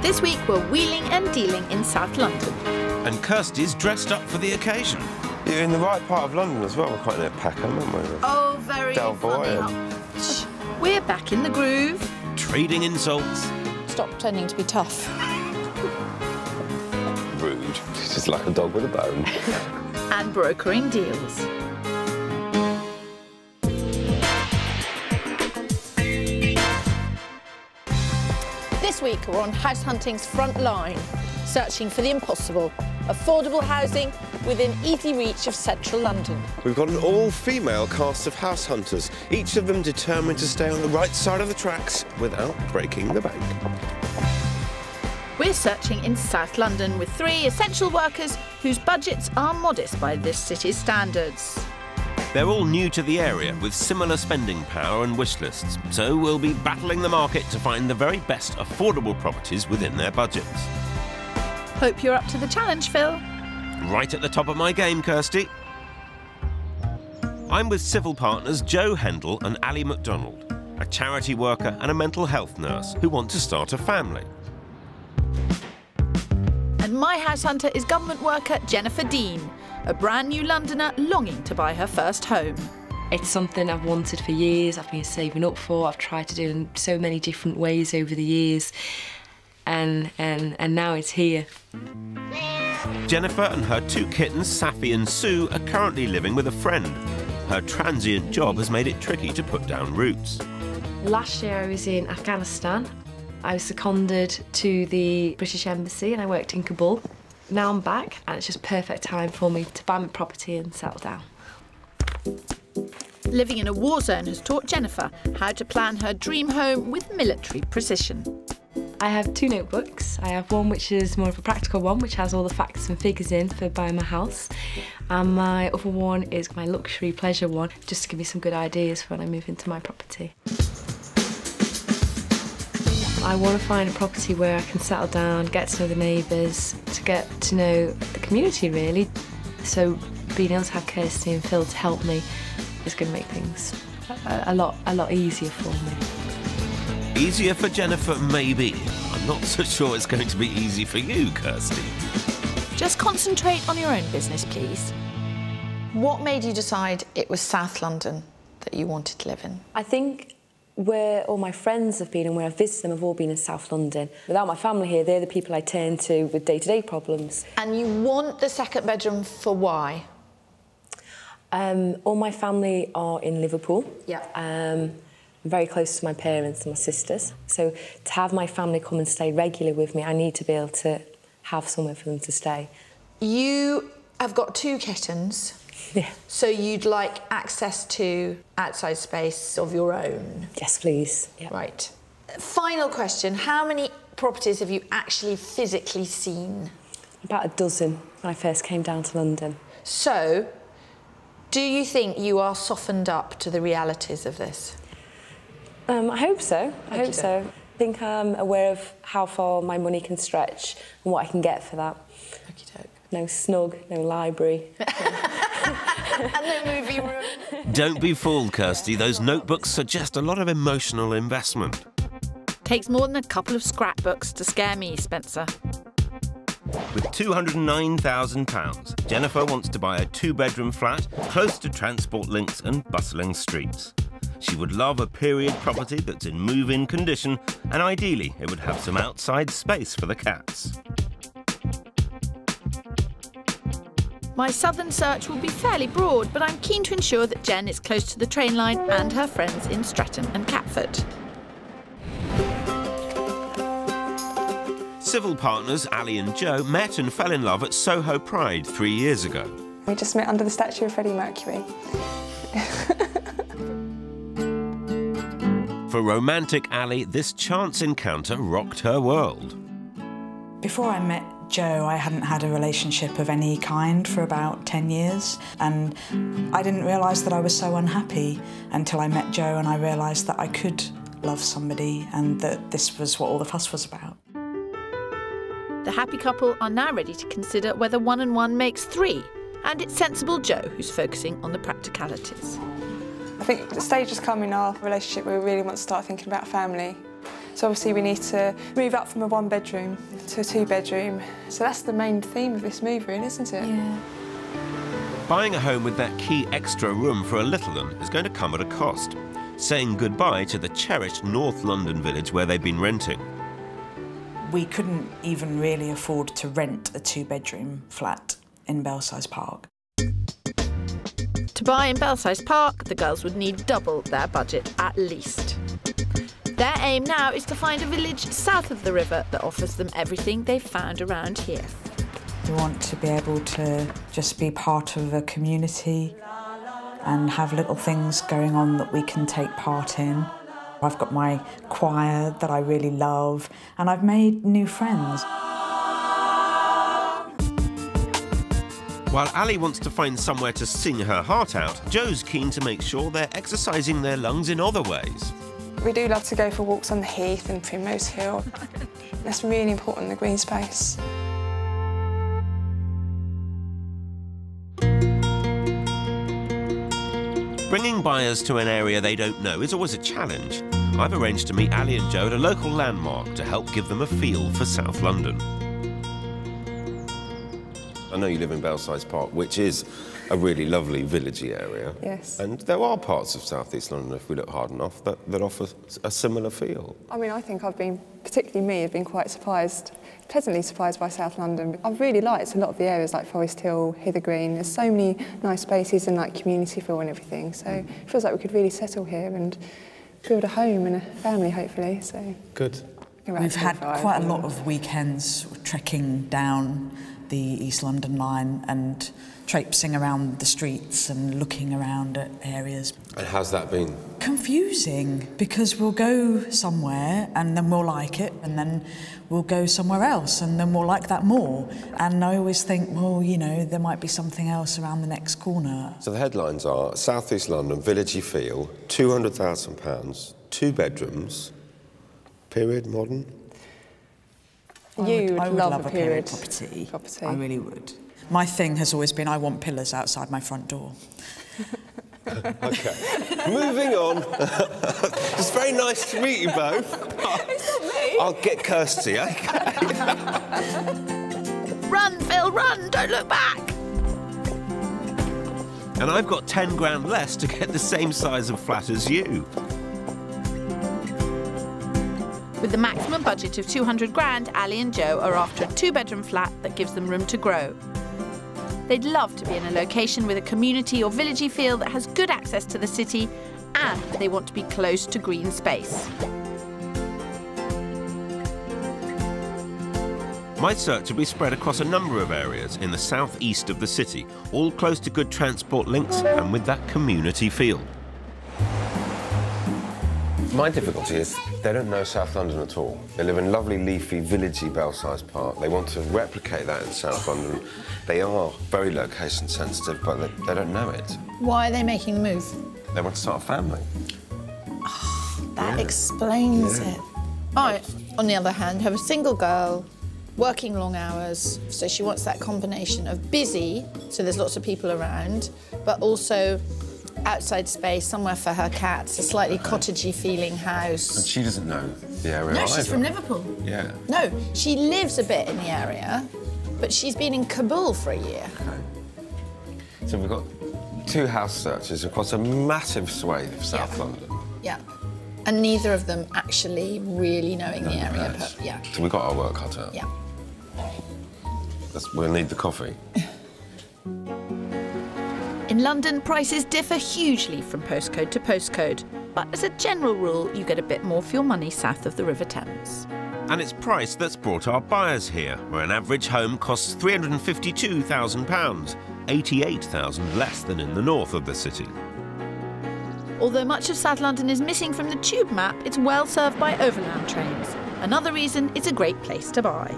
This week we're wheeling and dealing in South London. And Kirstie's dressed up for the occasion. You're in the right part of London as well. We're quite near Peckham, aren't we? Oh, very funny. We're back in the groove. Trading insults. Stop pretending to be tough. Rude. She's just like a dog with a bone. And brokering deals. This week we're on house hunting's front line, searching for the impossible. Affordable housing within easy reach of central London. We've got an all-female cast of house hunters, each of them determined to stay on the right side of the tracks without breaking the bank. We're searching in South London with 3 essential workers whose budgets are modest by this city's standards. They're all new to the area with similar spending power and wish lists, so we'll be battling the market to find the very best affordable properties within their budgets. Hope you're up to the challenge, Phil. Right at the top of my game, Kirstie. I'm with civil partners Joe Hendel and Ali MacDonald, a charity worker and a mental health nurse who want to start a family. And my house hunter is government worker Jennifer Dean, a brand new Londoner longing to buy her first home. It's something I've wanted for years, I've been saving up for, I've tried to do it in so many different ways over the years, and now it's here. Jennifer and her 2 kittens, Safi and Sue, are currently living with a friend. Her transient job has made it tricky to put down roots. Last year I was in Afghanistan. I was seconded to the British Embassy and I worked in Kabul. Now I'm back and it's just perfect time for me to buy my property and settle down. Living in a war zone has taught Jennifer how to plan her dream home with military precision. I have 2 notebooks. I have one which is more of a practical one, which has all the facts and figures in for buying my house. And my other one is my luxury pleasure one, just to give me some good ideas for when I move into my property. I want to find a property where I can settle down, get to know the neighbours, to get to know the community really. So being able to have Kirstie and Phil to help me is going to make things a lot easier for me. Easier for Jennifer, maybe. I'm not so sure it's going to be easy for you, Kirstie. Just concentrate on your own business, please. What made you decide it was South London that you wanted to live in? I think where all my friends have been and where I've visited them have all been in South London. Without my family here, they're the people I turn to with day-to-day problems. And you want the 2nd bedroom for why? All my family are in Liverpool. Yeah. I'm very close to my parents and my sisters. So to have my family come and stay regularly with me, I need to be able to have somewhere for them to stay. You have got 2 kittens. Yeah. So you'd like access to outside space of your own? Yes, please. Yeah. Right. Final question. How many properties have you actually physically seen? About a dozen when I first came down to London. So, do you think you are softened up to the realities of this? I hope so. I hope so. I think I'm aware of how far my money can stretch and what I can get for that. Okey-doke. No snug, no library. And no movie room. Don't be fooled, Kirstie. Those notebooks suggest a lot of emotional investment. Takes more than a couple of scrapbooks to scare me, Spencer. With £209,000, Jennifer wants to buy a 2-bedroom flat close to transport links and bustling streets. She would love a period property that's in move-in condition, and ideally it would have some outside space for the cats. My southern search will be fairly broad, but I'm keen to ensure that Jen is close to the train line and her friends in Streatham and Catford. Civil partners Ali and Joe met and fell in love at Soho Pride 3 years ago. We just met under the statue of Freddie Mercury. For romantic Ali, this chance encounter rocked her world. Before I met Joe, I hadn't had a relationship of any kind for about 10 years, and I didn't realise that I was so unhappy until I met Joe, and I realised that I could love somebody and that this was what all the fuss was about. The happy couple are now ready to consider whether 1 and 1 makes 3, and it's sensible Joe who's focusing on the practicalities. I think the stage has come in our relationship where we really want to start thinking about family. So obviously we need to move up from a 1-bedroom to a 2-bedroom. So that's the main theme of this move, really, isn't it? Yeah. Buying a home with that key extra room for a little one is going to come at a cost, saying goodbye to the cherished North London village where they've been renting. We couldn't even really afford to rent a 2-bedroom flat in Belsize Park. To buy in Belsize Park, the girls would need double their budget at least. Their aim now is to find a village south of the river that offers them everything they've found around here. We want to be able to just be part of a community and have little things going on that we can take part in. I've got my choir that I really love, and I've made new friends. While Ali wants to find somewhere to sing her heart out, Joe's keen to make sure they're exercising their lungs in other ways. We do love to go for walks on the Heath and Primrose Hill. That's really important, the green space. Bringing buyers to an area they don't know is always a challenge. I've arranged to meet Ali and Joe at a local landmark to help give them a feel for South London. I know you live in Belsize Park, which is a really lovely villagey area. Yes. And there are parts of South East London, if we look hard enough, that offer a similar feel. I mean, I think I've been, particularly me, I've been quite surprised, pleasantly surprised by South London. I've really liked a lot of the areas like Forest Hill, Hither Green. There's so many nice spaces and like community feel and everything. So it feels like we could really settle here and build a home and a family, hopefully. So good. We've had quite a lot of weekends trekking down the East London line and traipsing around the streets and looking around at areas. And how's that been? Confusing, because we'll go somewhere and then we'll like it, and then we'll go somewhere else and then we'll like that more. And I always think, well, you know, there might be something else around the next corner. So the headlines are South East London, villagey feel, £200,000, 2 bedrooms, period, modern. I would love a period property. I really would. My thing has always been I want pillars outside my front door. OK. Moving on. It's very nice to meet you both. It's not me. I'll get Kirstie, OK? Run, Phil, run! Don't look back! And I've got 10 grand less to get the same size of flat as you. With the maximum budget of 200 grand, Ali and Joe are after a 2-bedroom flat that gives them room to grow. They'd love to be in a location with a community or villagey feel that has good access to the city, and they want to be close to green space. My search will be spread across a number of areas in the southeast of the city, all close to good transport links and with that community feel. My difficulty is they don't know South London at all. They live in lovely, leafy, villagey Belsize Park. They want to replicate that in South London. They are very location sensitive, but they don't know it. Why are they making the move? They want to start a family. That explains it. I, on the other hand, have a single girl working long hours, so she wants that combination of busy, so there's lots of people around, but also outside space, somewhere for her cats, a slightly cottagey feeling house. And she doesn't know the area No, either. she's from Liverpool. Yeah. No, she lives a bit in the area, but she's been in Kabul for a year. Okay. So we've got 2 house searches across a massive swathe of South London. Yeah. And neither of them actually really knowing the area. Yeah. So we've got our work cut out. Yeah. We'll need the coffee. In London, prices differ hugely from postcode to postcode, but as a general rule, you get a bit more for your money south of the River Thames. And it's price that's brought our buyers here, where an average home costs £352,000, £88,000 less than in the north of the city. Although much of South London is missing from the tube map, it's well served by overland trains. Another reason it's a great place to buy.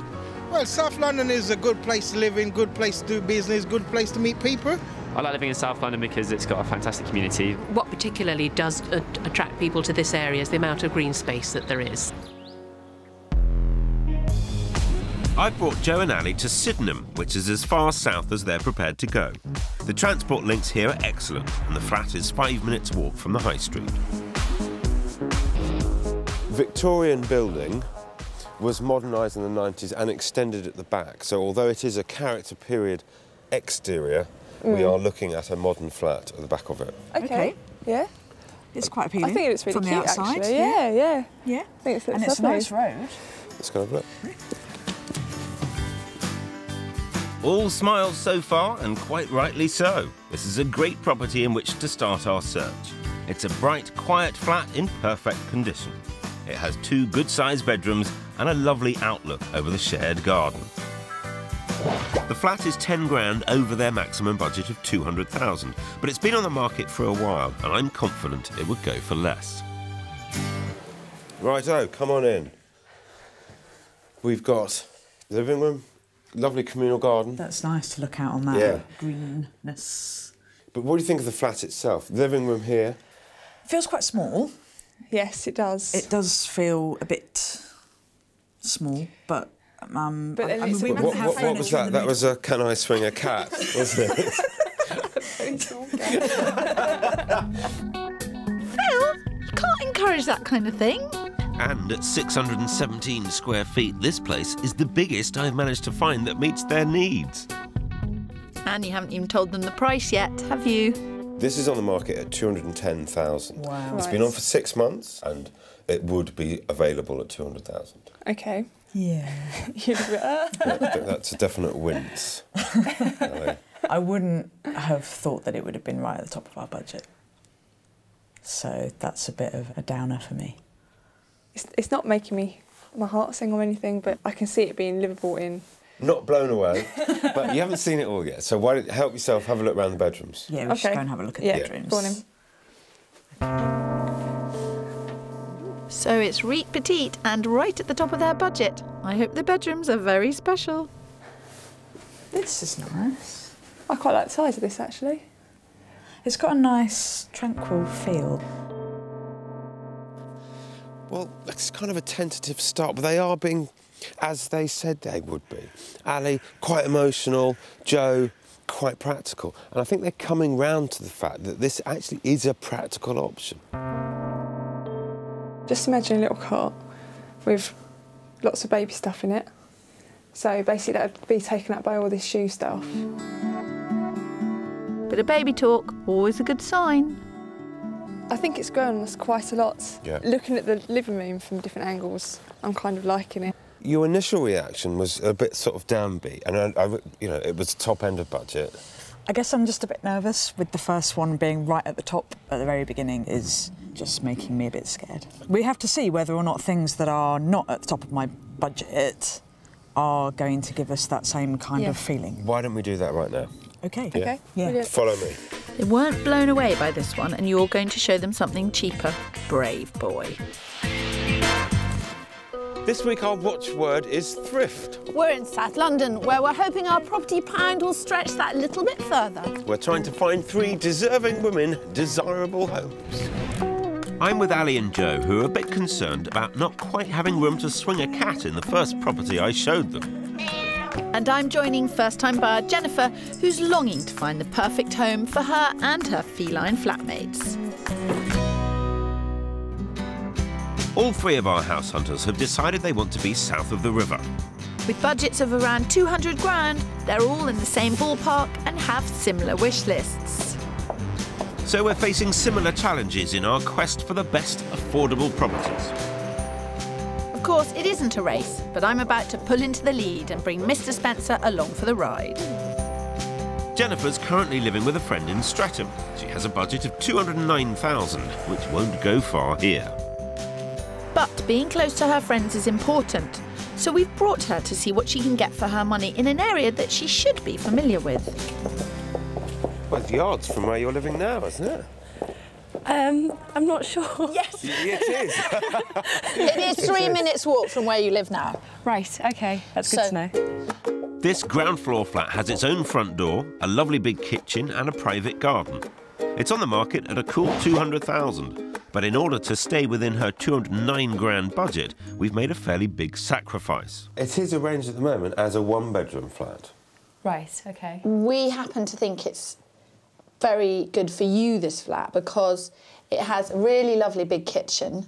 Well, South London is a good place to live in, good place to do business, good place to meet people. I like living in South London because it's got a fantastic community. What particularly does attract people to this area is the amount of green space that there is. I've brought Joe and Ali to Sydenham, which is as far south as they're prepared to go. The transport links here are excellent, and the flat is 5 minutes' walk from the high street. Victorian building was modernised in the 90s and extended at the back. So although it is a character period exterior, we are looking at a modern flat at the back of it. Okay. Yeah. It's quite appealing. I think it's really from cute, the outside. actually. Yeah. Yeah. I think it's and it's a lovely. nice road. Let's go have a look. All smiles so far, and quite rightly so. This is a great property in which to start our search. It's a bright, quiet flat in perfect condition. It has 2 good-sized bedrooms and a lovely outlook over the shared garden. The flat is 10 grand over their maximum budget of 200,000, but it's been on the market for a while, and I'm confident it would go for less. Righto, come on in. We've got the living room, lovely communal garden. That's nice to look out on that greenness. But what do you think of the flat itself? The living room here. It feels quite small. Yes, it does. It does feel a bit small, but then I mean, it's we a must What have was furniture that? in the That was a Can I Swing a Cat, wasn't it? Phil, you can't encourage that kind of thing. And at 617 square feet, this place is the biggest I've managed to find that meets their needs. And you haven't even told them the price yet, have you? This is on the market at 210,000. Wow. It's been on for 6 months, and it would be available at 200,000. Okay. Yeah. That's a definite wince. I wouldn't have thought that it would have been right at the top of our budget. So that's a bit of a downer for me. It's not making my heart sing or anything, but I can see it being livable in. Not blown away, but you haven't seen it all yet. So why don't help yourself, have a look around the bedrooms. Yeah, we should go and have a look at the bedrooms. Go on in. So it's Riet Petite and right at the top of their budget. I hope the bedrooms are very special. This is nice. I quite like the size of this, actually. It's got a nice, tranquil feel. Well, it's kind of a tentative start, but they are being, as they said they would be. Ali, quite emotional. Joe, quite practical. And I think they're coming round to the fact that this actually is a practical option. Just imagine a little cart with lots of baby stuff in it. So basically that would be taken up by all this shoe stuff. Bit of baby talk, always a good sign. I think it's grown on us quite a lot. Yeah. Looking at the living room from different angles, I'm kind of liking it. Your initial reaction was a bit sort of downbeat, and you know, it was top end of budget. I guess I'm just a bit nervous with the first one being right at the top at the very beginning is just making me a bit scared. We have to see whether or not things that are not at the top of my budget are going to give us that same kind of feeling. Why don't we do that right now? Okay. Yeah. Okay. Yeah. Brilliant. Follow me. They weren't blown away by this one and you're going to show them something cheaper. Brave boy. This week our watchword is thrift. We're in South London, where we're hoping our property pound will stretch that little bit further. We're trying to find 3 deserving women desirable homes. I'm with Ali and Joe, who are a bit concerned about not quite having room to swing a cat in the first property I showed them. And I'm joining first-time buyer Jennifer, who's longing to find the perfect home for her and her feline flatmates. All 3 of our house hunters have decided they want to be south of the river. With budgets of around 200 grand, they're all in the same ballpark and have similar wish lists. So we're facing similar challenges in our quest for the best affordable properties. Of course, it isn't a race, but I'm about to pull into the lead and bring Mr. Spencer along for the ride. Jennifer's currently living with a friend in Streatham. She has a budget of 209,000, which won't go far here. But being close to her friends is important, so we've brought her to see what she can get for her money in an area that she should be familiar with. Well, it's yards from where you're living now, isn't it? I'm not sure. Yes. It is. It is 3 minutes walk from where you live now. Right, OK, that's good to know. This ground floor flat has its own front door, a lovely big kitchen and a private garden. It's on the market at a cool 200,000, but in order to stay within her 209 grand budget, we've made a fairly big sacrifice. It is arranged at the moment as a 1-bedroom flat. Right, OK. We happen to think it's very good for you, this flat, because it has a really lovely big kitchen.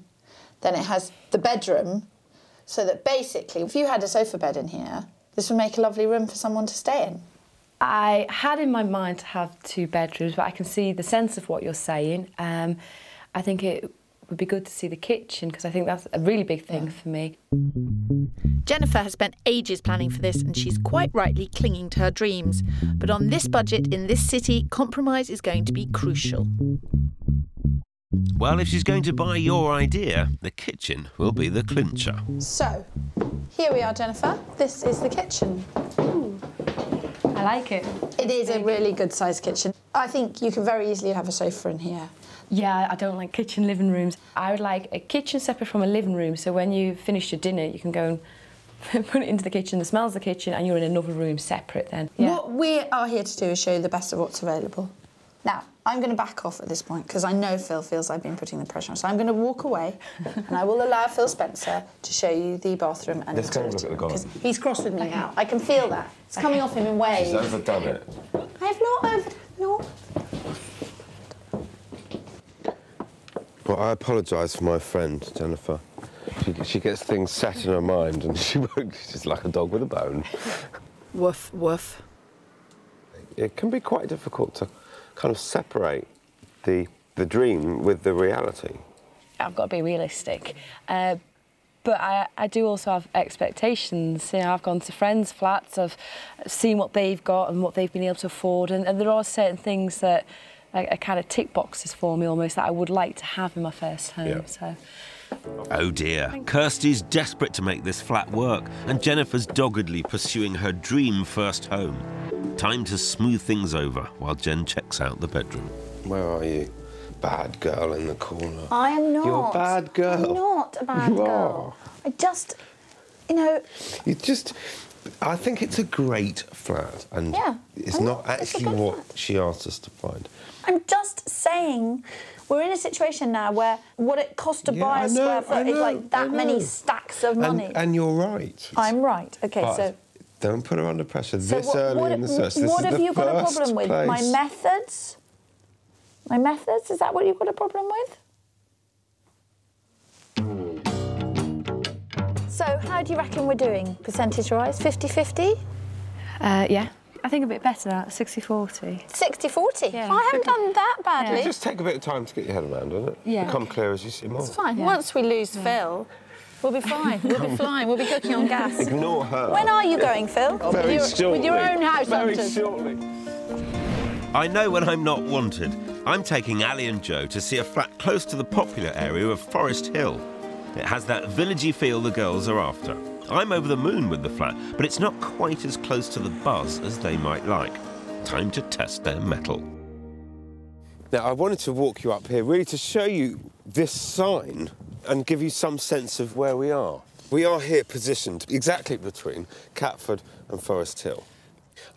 Then it has the bedroom, so that basically, if you had a sofa bed in here, this would make a lovely room for someone to stay in. I had in my mind to have 2 bedrooms, but I can see the sense of what you're saying. I think it would be good to see the kitchen, because I think that's a really big thing for me. Jennifer has spent ages planning for this, and she's quite rightly clinging to her dreams. But on this budget, in this city, compromise is going to be crucial. Well, if she's going to buy your idea, the kitchen will be the clincher. So, here we are, Jennifer. This is the kitchen. Ooh, I like it. It is a really good-sized kitchen. I think you could very easily have a sofa in here. Yeah, I don't like kitchen living rooms. I would like a kitchen separate from a living room, so when you finish your dinner, you can go and put it into the kitchen, the smells of the kitchen, and you're in another room separate then. Yeah. What we are here to do is show you the best of what's available. Now, I'm going to back off at this point, because I know Phil feels I've been putting the pressure on. So I'm going to walk away, and I will allow Phil Spencer to show you the bathroom and Let's go and look at the garden. because he's cross with me now. I can feel that. It's coming off him in waves. She's overdone it. I have not overdone no. Well, I apologise for my friend, Jennifer. She gets things set in her mind and she won't. She's like a dog with a bone. Woof, woof. It can be quite difficult to kind of separate the dream with the reality. I've got to be realistic. But I do also have expectations. You know, I've gone to friends' flats, I've seen what they've got and what they've been able to afford, and there are certain things that are kind of tick boxes for me almost that I would like to have in my first home. Yeah. So. Oh dear, Kirstie's desperate to make this flat work, and Jennifer's doggedly pursuing her dream first home. Time to smooth things over while Jen checks out the bedroom. Where are you? Bad girl in the corner. I am not. You're a bad girl. I'm not a bad girl. I just, you know... You just... I think it's a great flat, and it's not actually what she asked us to find. I'm just saying, we're in a situation now where what it costs to buy a square foot is like that many stacks of money. And you're right. I'm right. OK, so... Don't put her under pressure this early in the search. What have you got a problem with? My methods? My methods? Is that what you've got a problem with? So, how do you reckon we're doing, percentage-wise? 50-50? Yeah, I think a bit better now, 60-40. 60-40? Yeah. I haven't done that badly. It'll just take a bit of time to get your head around, doesn't it? Yeah. Become clear as you see more. It's fine. Yeah. Once we lose Phil, we'll be fine. We'll be flying. We'll be cooking on gas. Ignore her. When are you going, Phil? Very shortly. With your own house Very hunters? shortly. I know when I'm not wanted. I'm taking Ali and Joe to see a flat close to the popular area of Forest Hill. It has that villagey feel the girls are after. I'm over the moon with the flat, but it's not quite as close to the buzz as they might like. Time to test their mettle. Now, I wanted to walk you up here really to show you this sign and give you some sense of where we are. We are here positioned exactly between Catford and Forest Hill.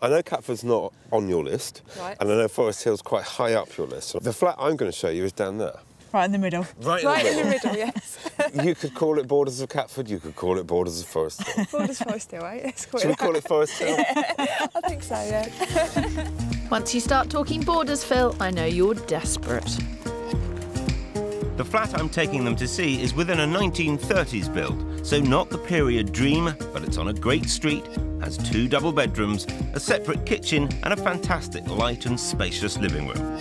I know Catford's not on your list, and I know Forest Hill's quite high up your list. So the flat I'm going to show you is down there. Right in the middle. Right in the middle, yes. You could call it Borders of Catford, you could call it Borders of Forest Hill. Borders Forest Hill, right? Should we call it Forest Hill? I think so, yeah. Once you start talking borders, Phil, I know you're desperate. The flat I'm taking them to see is within a 1930s build, so not the period dream, but it's on a great street, has 2 double bedrooms, a separate kitchen and a fantastic light and spacious living room.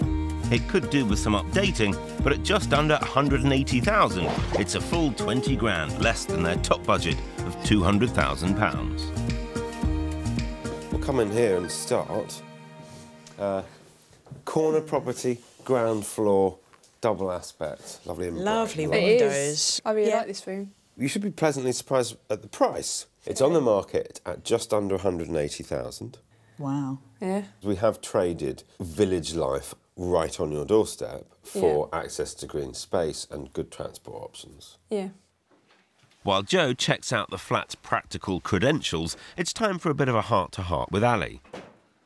It could do with some updating, but at just under 180,000, it's a full 20 grand less than their top budget of £200,000. We'll come in here and start. Corner property, ground floor, double aspect. Lovely and bright. Lovely windows. I really like this room. You should be pleasantly surprised at the price. It's on the market at just under 180,000. Wow. Yeah. We have traded village life right on your doorstep for access to green space and good transport options. Yeah. While Joe checks out the flat's practical credentials, it's time for a bit of a heart-to-heart with Ali.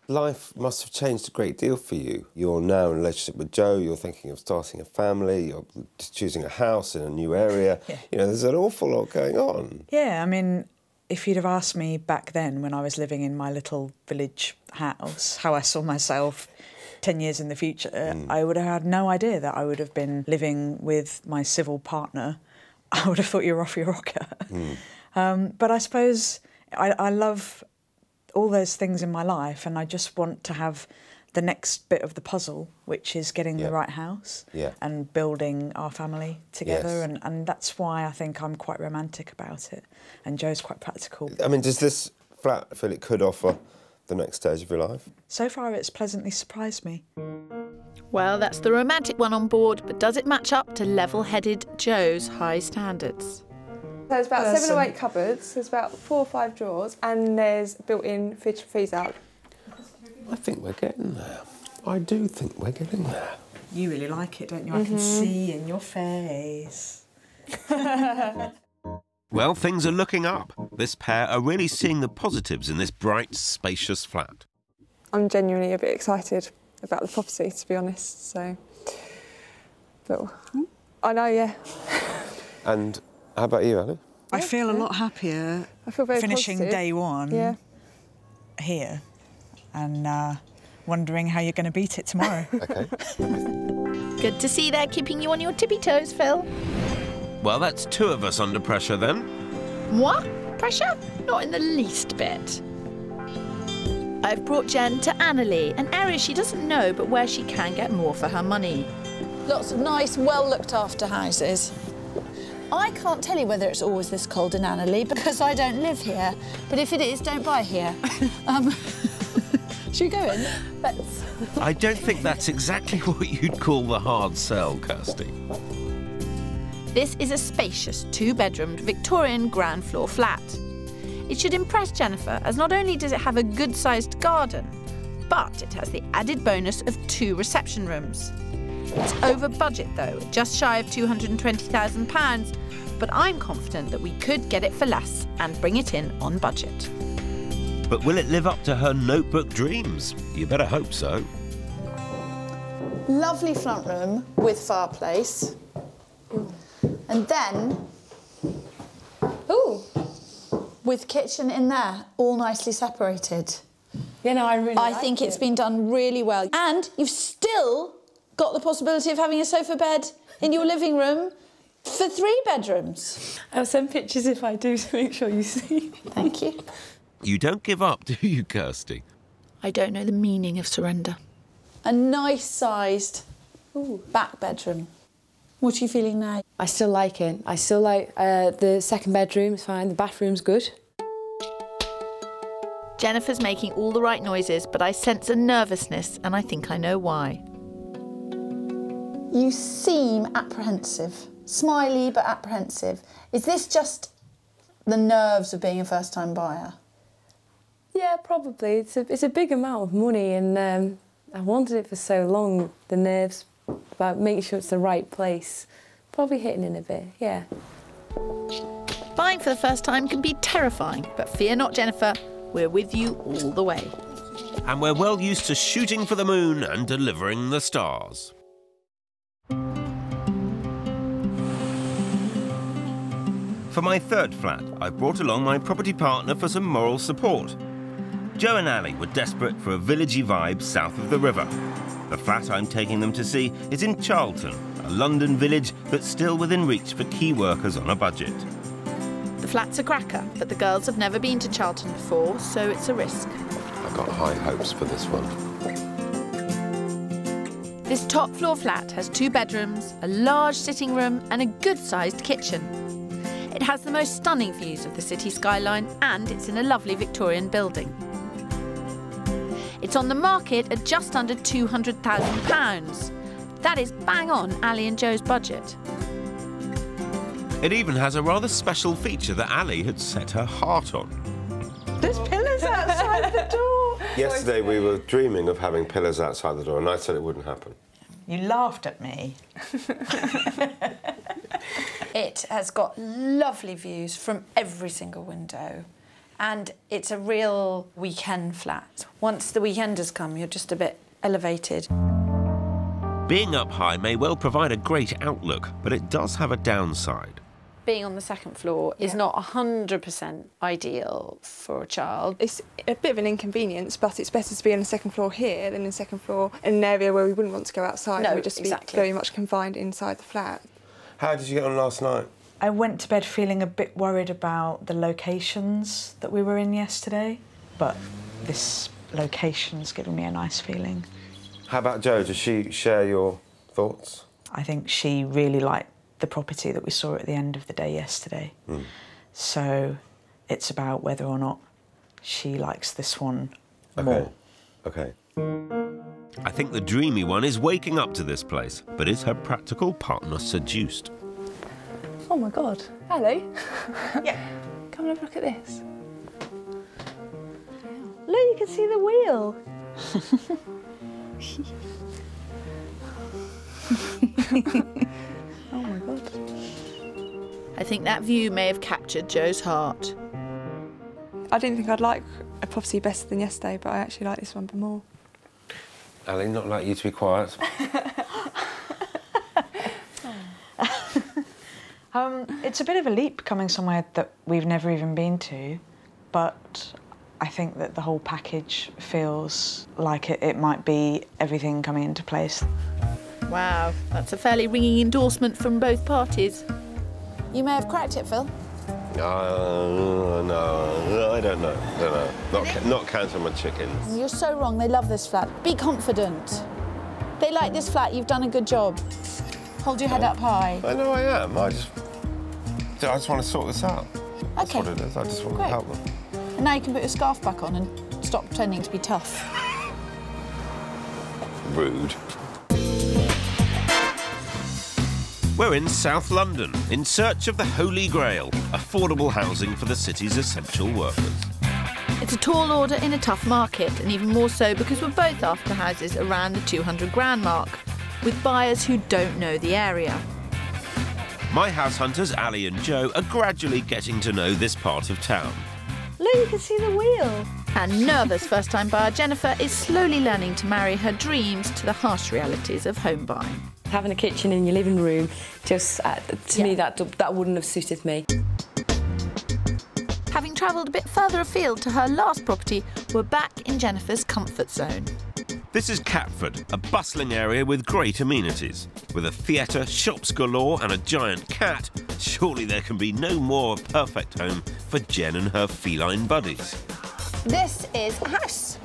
Life must have changed a great deal for you. You're now in a relationship with Joe, you're thinking of starting a family, you're choosing a house in a new area. Yeah. You know, there's an awful lot going on. Yeah, I mean, if you'd have asked me back then when I was living in my little village house how I saw myself 10 years in the future, I would have had no idea that I would have been living with my civil partner I would have thought you were off your rocker. But I suppose I love all those things in my life, and I just want to have the next bit of the puzzle, which is getting the right house and building our family together. And that's why I think I'm quite romantic about it, and Joe's quite practical. I mean, does this flat feel it could offer the next stage of your life? So far, it's pleasantly surprised me. Well, that's the romantic one on board, but does it match up to level-headed Joe's high standards? There's about 7 or 8 cupboards, there's about 4 or 5 drawers, and there's built-in fridge and freezer. I think we're getting there. I do think we're getting there. You really like it, don't you? I can see in your face. Well, things are looking up. This pair are really seeing the positives in this bright, spacious flat. I'm genuinely a bit excited about the property, to be honest, so... But I know, yeah. And how about you, Ali? I feel a lot happier I feel very finishing positive. day one here and wondering how you're going to beat it tomorrow. OK. Good to see they're keeping you on your tippy toes, Phil. Well, that's 2 of us under pressure, then. What? Pressure? Not in the least bit. I've brought Jen to Annalee, an area she doesn't know, but where she can get more for her money. Lots of nice, well-looked-after houses. I can't tell you whether it's always this cold in Annalee because I don't live here. But if it is, don't buy here. Should we go in? Let's. I don't think that's exactly what you'd call the hard sell, Kirstie. This is a spacious 2-bedroomed Victorian ground floor flat. It should impress Jennifer, as not only does it have a good-sized garden, but it has the added bonus of 2 reception rooms. It's over budget though, just shy of £220,000, but I'm confident that we could get it for less and bring it in on budget. But will it live up to her notebook dreams? You better hope so. Lovely front room with fireplace. And then, with kitchen in there, all nicely separated. Yeah, no, I think it's been done really well. And you've still got the possibility of having a sofa bed in your living room for 3 bedrooms. I'll send pictures if I do to make sure you see. Thank you. You don't give up, do you, Kirstie? I don't know the meaning of surrender. A nice-sized back bedroom. What are you feeling now? I still like it. I still like the second bedroom, it's fine, the bathroom's good. Jennifer's making all the right noises, but I sense a nervousness, and I think I know why. You seem apprehensive. Smiley, but apprehensive. Is this just the nerves of being a first-time buyer? Yeah, probably. It's a big amount of money, and I wanted it for so long. The nerves about making sure it's the right place. Probably hitting in a bit, yeah. Buying for the first time can be terrifying, but fear not, Jennifer. We're with you all the way. And we're well used to shooting for the moon and delivering the stars. For my 3rd flat, I've brought along my property partner for some moral support. Joe and Ali were desperate for a villagey vibe south of the river. The flat I'm taking them to see is in Charlton, a London village that's still within reach for key workers on a budget. The flat's a cracker, but the girls have never been to Charlton before, so it's a risk. I've got high hopes for this one. This top-floor flat has 2 bedrooms, a large sitting room and a good-sized kitchen. It has the most stunning views of the city skyline, and it's in a lovely Victorian building. It's on the market at just under £200,000. That is bang on Ali and Joe's budget. It even has a rather special feature that Ali had set her heart on. There's pillars outside the door. Yesterday we were dreaming of having pillars outside the door, and I said it wouldn't happen. You laughed at me. It has got lovely views from every single window. And it's a real weekend flat. Once the weekenders come, you're just a bit elevated. Being up high may well provide a great outlook, but it does have a downside. Being on the 2nd floor is not 100% ideal for a child. It's a bit of an inconvenience, but it's better to be on the 2nd floor here than in the 2nd floor in an area where we wouldn't want to go outside. No, We'd just be very much confined inside the flat. How did you get on last night? I went to bed feeling a bit worried about the locations that we were in yesterday, but this location's given me a nice feeling. How about Jo? Does she share your thoughts? I think she really liked the property that we saw at the end of the day yesterday. So it's about whether or not she likes this one more. Okay. I think the dreamy one is waking up to this place, but is her practical partner seduced? Oh my God. Hello. Yeah. Come and have a look at this. Look, you can see the wheel. Oh my God. I think that view may have captured Jo's heart. I didn't think I'd like a property better than yesterday, but I actually like this one more. Ali, not like you to be quiet. It's a bit of a leap coming somewhere that we've never even been to, but I think that the whole package feels like it might be everything coming into place. Wow, that's a fairly ringing endorsement from both parties. You may have cracked it, Phil. No, I don't know. Not counting my chickens. You're so wrong. They love this flat. Be confident. They like this flat. You've done a good job. Hold your head up high. I know I am. I just want to sort this out. That's what it is. I just want to help them. And now you can put your scarf back on and stop pretending to be tough. Rude. We're in South London, in search of the Holy Grail, affordable housing for the city's essential workers. It's a tall order in a tough market, and even more so because we're both after houses around the 200 grand mark, with buyers who don't know the area. My house hunters, Ali and Jo, are gradually getting to know this part of town. Look, you can see the wheel. And nervous first-time buyer Jennifer is slowly learning to marry her dreams to the harsh realities of home buying. Having a kitchen in your living room, just to me, that wouldn't have suited me. Having travelled a bit further afield to her last property, we're back in Jennifer's comfort zone. This is Catford, a bustling area with great amenities. With a theatre, shops galore and a giant cat, surely there can be no more perfect home for Jen and her feline buddies. This is a house.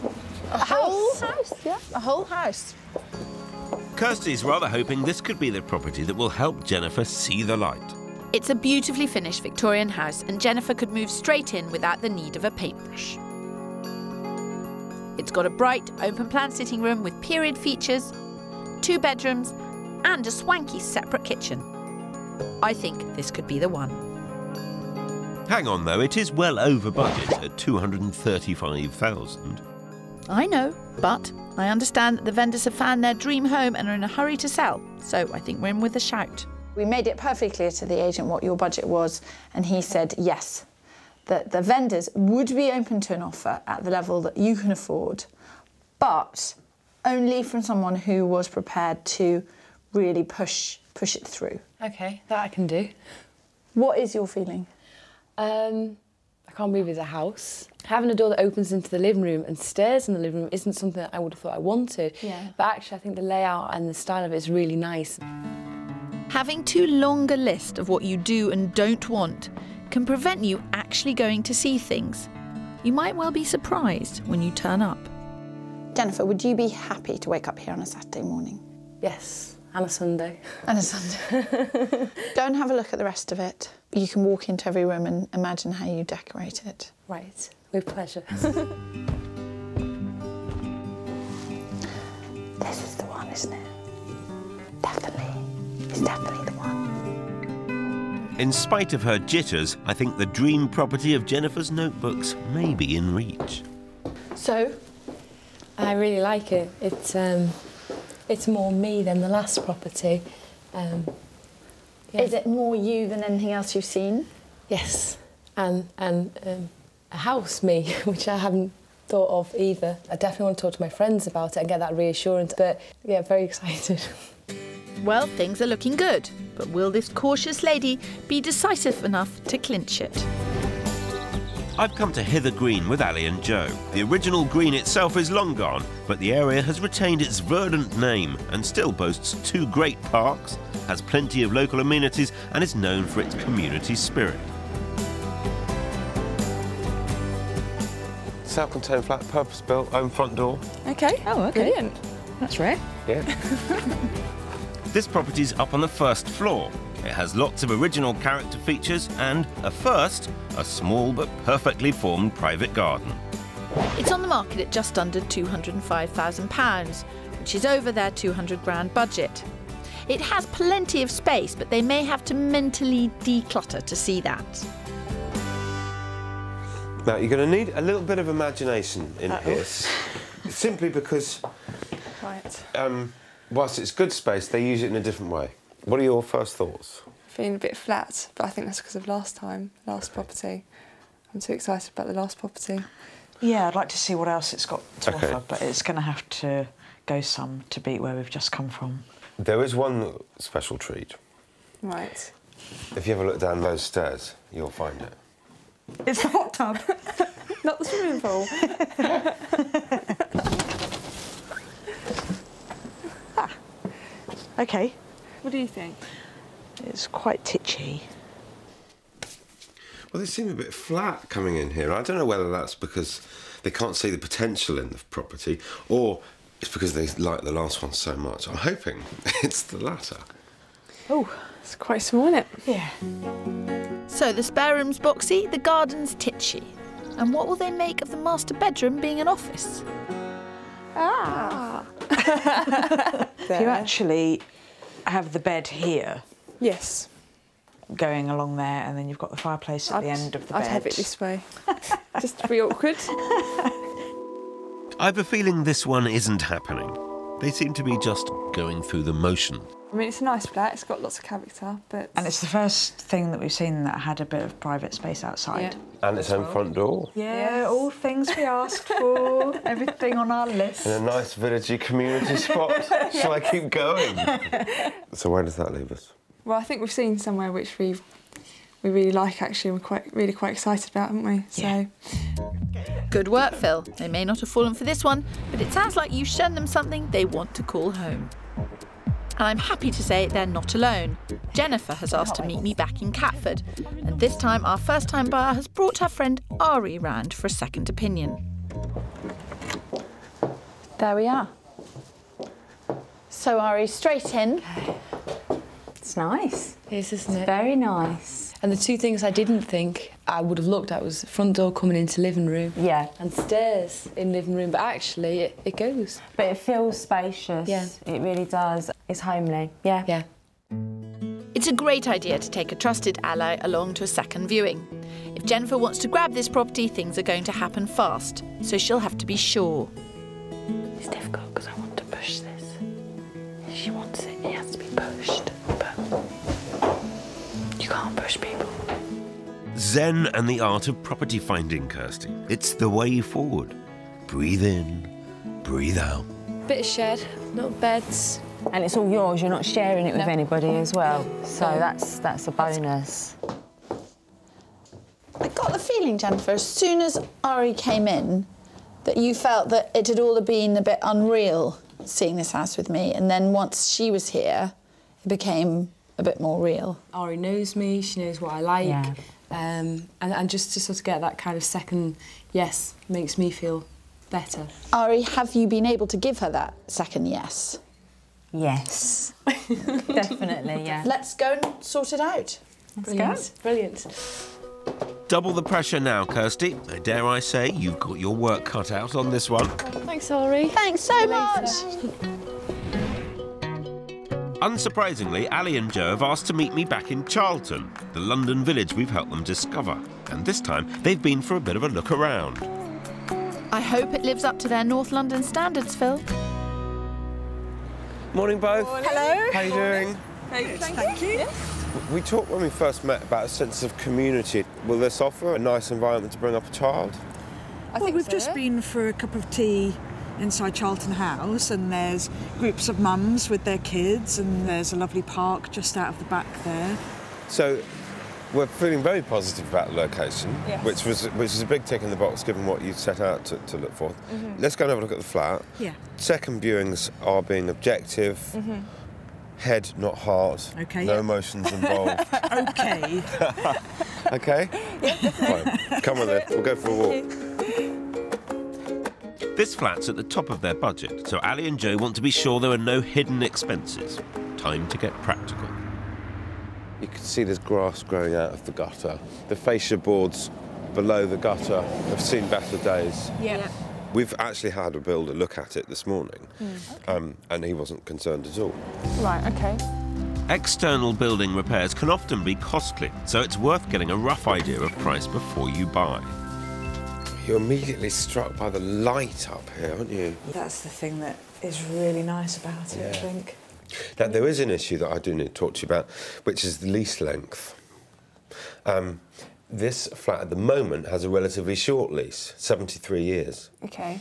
A whole house, yeah. A whole house. Kirstie's rather hoping this could be the property that will help Jennifer see the light. It's a beautifully finished Victorian house, and Jennifer could move straight in without the need of a paintbrush. It's got a bright, open-plan sitting room with period features, 2 bedrooms, and a swanky separate kitchen. I think this could be the one. Hang on, though, it is well over budget at $235,000. I know, but I understand that the vendors have found their dream home and are in a hurry to sell, so I think we're in with a shout. We made it perfectly clear to the agent what your budget was, and he said yes, that the vendors would be open to an offer at the level that you can afford, but only from someone who was prepared to really push it through. OK, that I can do. What is your feeling? I can't believe it's a house. Having a door that opens into the living room and stairs in the living room isn't something that I would have thought I wanted. Yeah. But actually, I think the layout and the style of it is really nice. Having too long a list of what you do and don't want can prevent you actually going to see things. You might well be surprised when you turn up. Jennifer, would you be happy to wake up here on a Saturday morning? Yes, and a Sunday. And a Sunday. Go and have a look at the rest of it. You can walk into every room and imagine how you decorate it. Right, with pleasure. This is the one, isn't it? Definitely. It's definitely the one. In spite of her jitters, I think the dream property of Jennifer's notebooks may be in reach. So? I really like it. It's more me than the last property. Yeah. Is it more you than anything else you've seen? Yes, and a house me, which I haven't thought of either. I definitely want to talk to my friends about it and get that reassurance, but yeah, very excited. Well, things are looking good, but will this cautious lady be decisive enough to clinch it? I've come to Hither Green with Ali and Joe. The original green itself is long gone, but the area has retained its verdant name and still boasts 2 great parks, has plenty of local amenities and is known for its community spirit. Self-contained flat, purpose-built, own front door. OK. Oh, OK. Brilliant. That's rare. Yeah. This property's up on the first floor. It has lots of original character features and, a first, a small but perfectly formed private garden. It's on the market at just under £205,000, which is over their 200 grand budget. It has plenty of space, but they may have to mentally declutter to see that. Now, you're going to need a little bit of imagination in this, simply because, whilst it's good space, they use it in a different way. What are your first thoughts? Feeling a bit flat, but I think that's because of last property. I'm too excited about the last property. Yeah, I'd like to see what else it's got to offer, but it's going to have to go some to beat where we've just come from. There is one special treat. Right. If you ever look down those stairs, you'll find it. It's the hot tub. Not the swimming pool. OK. What do you think? It's quite titchy. Well, they seem a bit flat coming in here. I don't know whether that's because they can't see the potential in the property or it's because they like the last one so much. I'm hoping it's the latter. Oh, it's quite small, isn't it? Yeah. So the spare room's boxy, the garden's titchy. And what will they make of the master bedroom being an office? If you actually have the bed here. Yes. Going along there, and then you've got the fireplace at the end of the bed. I'd have it this way, just to be awkward. I have a feeling this one isn't happening. They seem to be just going through the motion. I mean, it's a nice flat, it's got lots of character, but... And it's the first thing that we've seen that had a bit of private space outside. Yeah. And its own front door. Yeah, all things we asked for, everything on our list. In a nice villagey community spot. Shall I keep going? So where does that leave us? Well, I think we've seen somewhere which we really like, actually. We're really quite excited about, haven't we? Yeah. So. Good work, Phil. They may not have fallen for this one, but it sounds like you've shown them something they want to call home. And I'm happy to say they're not alone. Jennifer has asked to meet me back in Catford, and this time our first-time buyer has brought her friend Ari round for a second opinion. There we are. So Ari, straight in. It's nice. It is, isn't it? Very nice. And the 2 things I didn't think I would have looked at was front door coming into living room. Yeah. And stairs in living room, but actually it goes. But it feels spacious. Yeah. It really does. It's homely. Yeah. Yeah. It's a great idea to take a trusted ally along to a second viewing. If Jennifer wants to grab this property, things are going to happen fast, so she'll have to be sure. It's difficult because I want to push this. If she wants it, it has to be pushed. But you can't push people. Zen and the art of property finding, Kirstie. It's the way forward. Breathe in, breathe out. Bit of shed, little beds. And it's all yours, you're not sharing it with anybody as well. No. So that's a bonus. I got the feeling, Jennifer, as soon as Ari came in, that you felt that it had all been a bit unreal seeing this house with me, and then once she was here, it became a bit more real. Ari knows me, she knows what I like. Yeah. And just to sort of get that kind of second yes makes me feel better. Ari, have you been able to give her that second yes? Yes. Definitely, yeah. Let's go and sort it out. Brilliant. Brilliant. Double the pressure now, Kirstie. Dare I say, you've got your work cut out on this one. Thanks, Ari. Thanks so much. Unsurprisingly, Ali and Joe have asked to meet me back in Charlton, the London village we've helped them discover. And this time, they've been for a bit of a look around. I hope it lives up to their North London standards, Phil. Morning, both. Morning. Hello. How are you doing? Thank you. Yes. We talked when we first met about a sense of community. Will this offer a nice environment to bring up a child? Well, we've just been for a cup of tea inside Charlton House, and there's groups of mums with their kids, and there's a lovely park just out of the back there. So, We're feeling very positive about the location, Yes. which was a big tick in the box given what you set out to look for. Let's go and have a look at the flat. Yeah. Second viewings are being objective, head, not heart. Okay, no yeah. emotions involved. Okay. Okay? Fine. Come on then, we'll go for a walk. This flat's at the top of their budget, so Ali and Joe want to be sure there are no hidden expenses. Time to get practical. You can see there's grass growing out of the gutter. The fascia boards below the gutter have seen better days. Yeah. We've actually had a builder look at it this morning, and he wasn't concerned at all. Right, OK. External building repairs can often be costly, so it's worth getting a rough idea of price before you buy. You're immediately struck by the light up here, aren't you? That's the thing that is really nice about it, I think. Now, there is an issue that I do need to talk to you about, which is the lease length. This flat at the moment has a relatively short lease, 73 years. OK.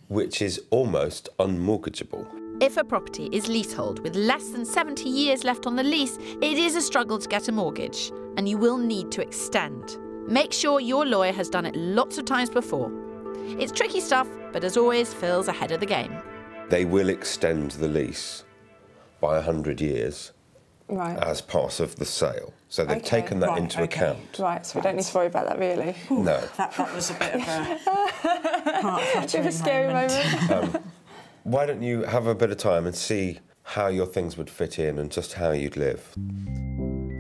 Which is almost unmortgageable. If a property is leasehold with less than 70 years left on the lease, it is a struggle to get a mortgage, and you will need to extend. Make sure your lawyer has done it lots of times before. It's tricky stuff, but as always, Phil's ahead of the game. They will extend the lease by 100 years as part of the sale. So they've taken that into account. Right, so we don't need to worry about that, really. No. That was a bit of a A bit of a scary moment. Why don't you have a bit of time and see how your things would fit in and just how you'd live?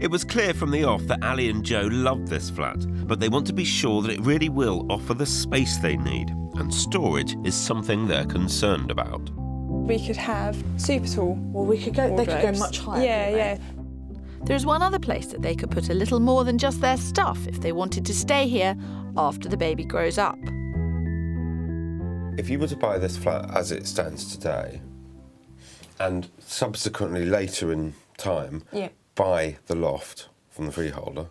It was clear from the off that Ali and Joe loved this flat, but they want to be sure that it really will offer the space they need, and storage is something they're concerned about. We could have super tall. Well, they could go much higher. Yeah. There's one other place that they could put a little more than just their stuff if they wanted to stay here after the baby grows up. If you were to buy this flat as it stands today, and subsequently later in time buy the loft from the freeholder,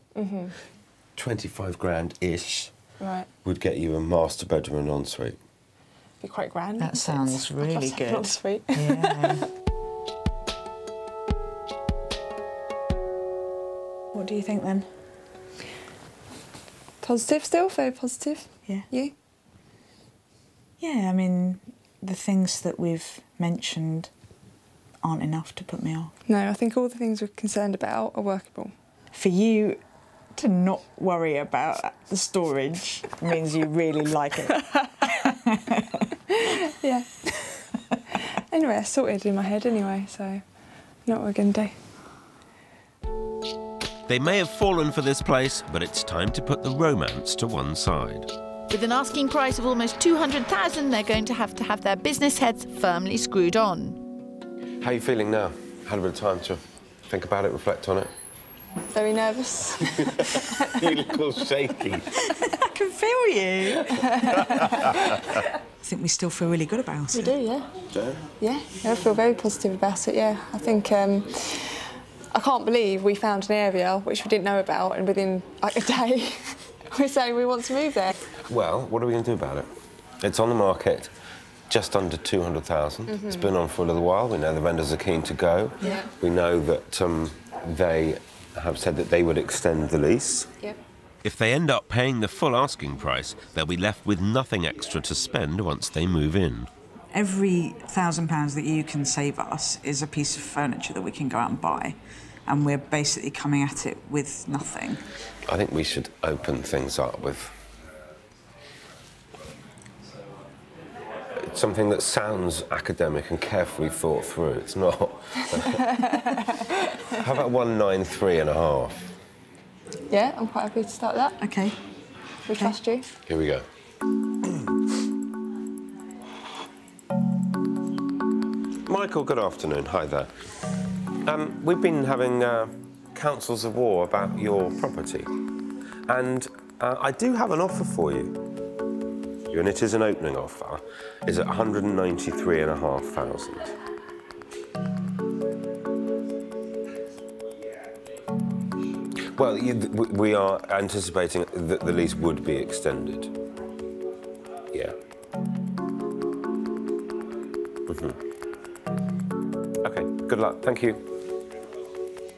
25 grand-ish would get you a master bedroom and ensuite. Be quite grand. That sounds really good. Ensuite. Yeah. What do you think then? Positive still, very positive. Yeah. You? Yeah, I mean, the things that we've mentioned aren't enough to put me off. No, I think all the things we're concerned about are workable. For you to not worry about the storage means you really like it. Yeah. Anyway, I sorted in my head anyway, so you know what we're going to do. They may have fallen for this place, but it's time to put the romance to one side. With an asking price of almost $200,000, they're going to have their business heads firmly screwed on. How are you feeling now? Had a bit of time to think about it, reflect on it? Very nervous. You look all shaky. I can feel you. I think we still feel really good about it. We do, yeah. Yeah, I feel very positive about it, yeah. I think, I can't believe we found an area which we didn't know about, and within like a day, we're saying we want to move there. Well, what are we going to do about it? It's on the market, just under 200,000. It's been on for a little while. We know the vendors are keen to go. Yeah. We know that they have said that they would extend the lease. Yeah. If they end up paying the full asking price, they'll be left with nothing extra to spend once they move in. Every £1,000 that you can save us is a piece of furniture that we can go out and buy, and we're basically coming at it with nothing. I think we should open things up with something that sounds academic and carefully thought through. It's not. How about 193.5? Yeah, I'm quite happy to start that. OK. We trust you. Here we go. Michael, good afternoon. Hi there. We've been having councils of war about your property, and I do have an offer for you. And it is an opening offer. Is at 193,500. Well, we are anticipating that the lease would be extended. Yeah. Mm-hmm. OK, good luck. Thank you.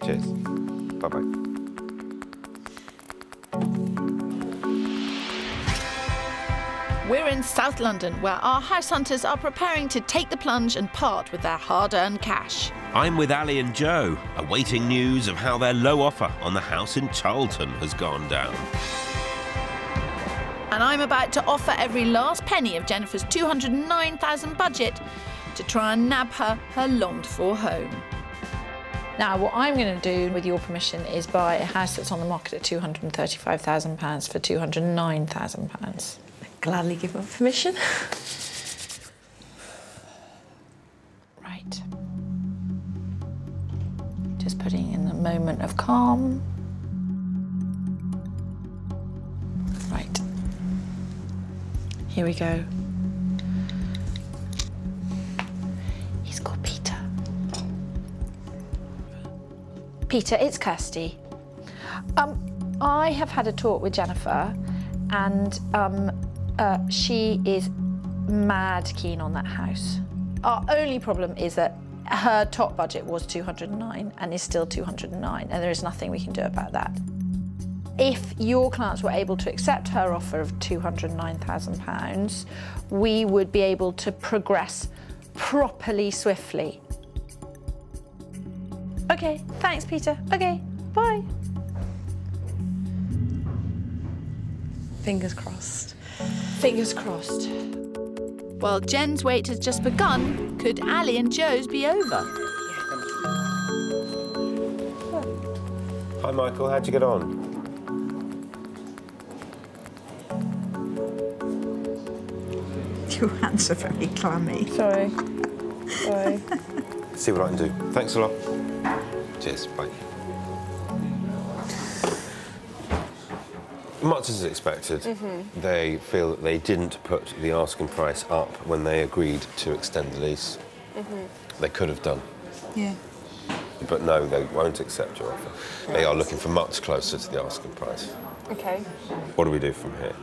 Cheers. Bye-bye. Thank you. Thank you. Cheers. Bye-bye. Bye-bye. Bye-bye. Bye-bye. Bye-bye. Bye-bye. Bye-bye. Bye-bye. Bye-bye. Bye-bye. Bye-bye. We're in South London, where our house hunters are preparing to take the plunge and part with their hard-earned cash. I'm with Ali and Joe, awaiting news of how their low offer on the house in Charlton has gone down. And I'm about to offer every last penny of Jennifer's £209,000 budget to try and nab her longed-for home. Now, what I'm going to do, with your permission, is buy a house that's on the market at £235,000 for £209,000. Gladly give her permission. Right. Just putting in a moment of calm. Right. Here we go. He's called Peter. Peter, it's Kirstie. I have had a talk with Jennifer, and she is mad keen on that house. Our only problem is that her top budget was 209 and is still 209, and there is nothing we can do about that. If your clients were able to accept her offer of £209,000, we would be able to progress properly swiftly. Okay, thanks, Peter. Okay, bye. Fingers crossed. Fingers crossed. While Jen's wait has just begun, could Ali and Joe's be over? Hi, Michael. How'd you get on? Your hands are very clammy. Sorry. Sorry. See what I can do. Thanks a lot. Cheers. Bye. Much as expected, they feel that they didn't put the asking price up when they agreed to extend the lease. They could have done. Yeah. But no, they won't accept your offer. They are looking for much closer to the asking price. Okay. What do we do from here?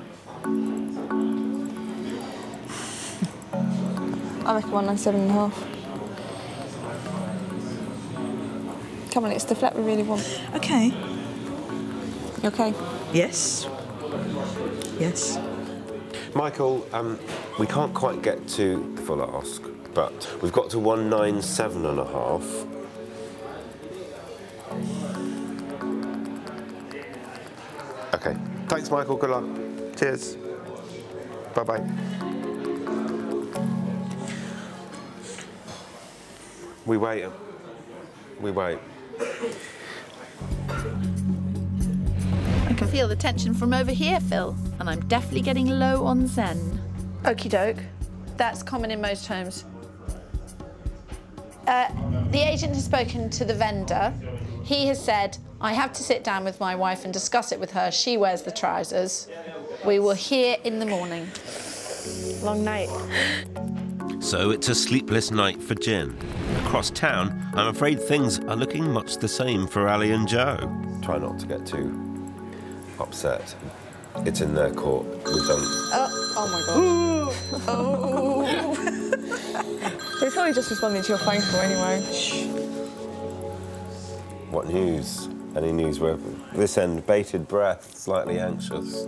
I reckon 197.5. Come on, it's the flat we really want. Okay. You okay? Yes. Yes. Michael, we can't quite get to the full ask, but we've got to 197.5. Okay. Thanks, Michael. Good luck. Cheers. Bye-bye. We wait. We wait. I can feel the tension from over here, Phil, and I'm definitely getting low on zen. Okie doke. That's common in most homes. The agent has spoken to the vendor. He has said, I have to sit down with my wife and discuss it with her. She wears the trousers. We will hear in the morning. Long night. So it's a sleepless night for Jen. Across town, I'm afraid things are looking much the same for Ali and Joe. Try not to get too upset. It's in their court. We've done... Oh my God. Oh. He's probably just responding to your phone call anyway. Shh. What news? Any news where this end, bated breath, slightly anxious?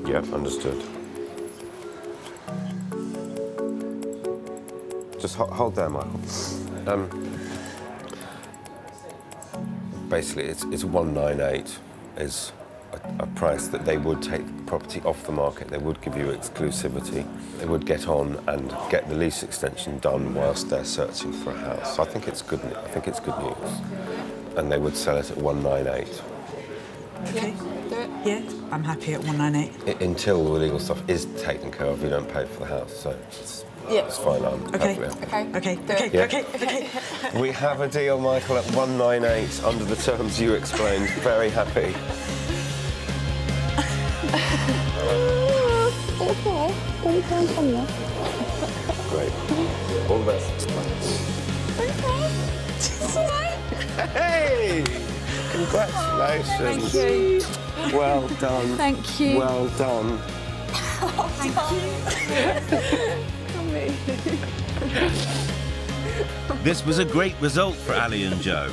Yep, understood. Just hold there, Michael. Basically, it's 198 is a price that they would take the property off the market. They would give you exclusivity. They would get on and get the lease extension done whilst they're searching for a house. So I think it's good. I think it's good news. And they would sell it at 198. Okay. Yeah, I'm happy at 198. Until the legal stuff is taken care of, we don't pay for the house. So it's fine. Okay. Okay. We have a deal, Michael, at 198 under the terms you explained. Very happy. Great. All the best. Hey! Congratulations. Thank you. Well done. Thank you. Well done. Thank you. This was a great result for Ali and Joe.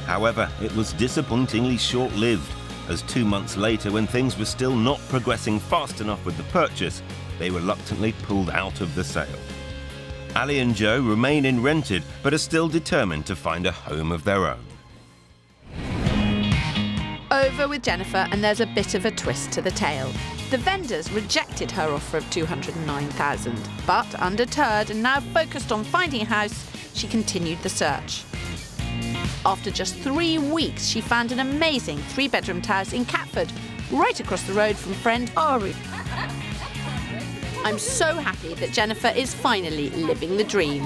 However, it was disappointingly short-lived. as 2 months later, when things were still not progressing fast enough with the purchase, they reluctantly pulled out of the sale. Ali and Joe remain in rented, but are still determined to find a home of their own. Over with Jennifer, and there's a bit of a twist to the tale. The vendors rejected her offer of $209,000, but undeterred and now focused on finding a house, she continued the search. After just 3 weeks, she found an amazing 3-bedroomed house in Catford, right across the road from friend Ari. I'm so happy that Jennifer is finally living the dream.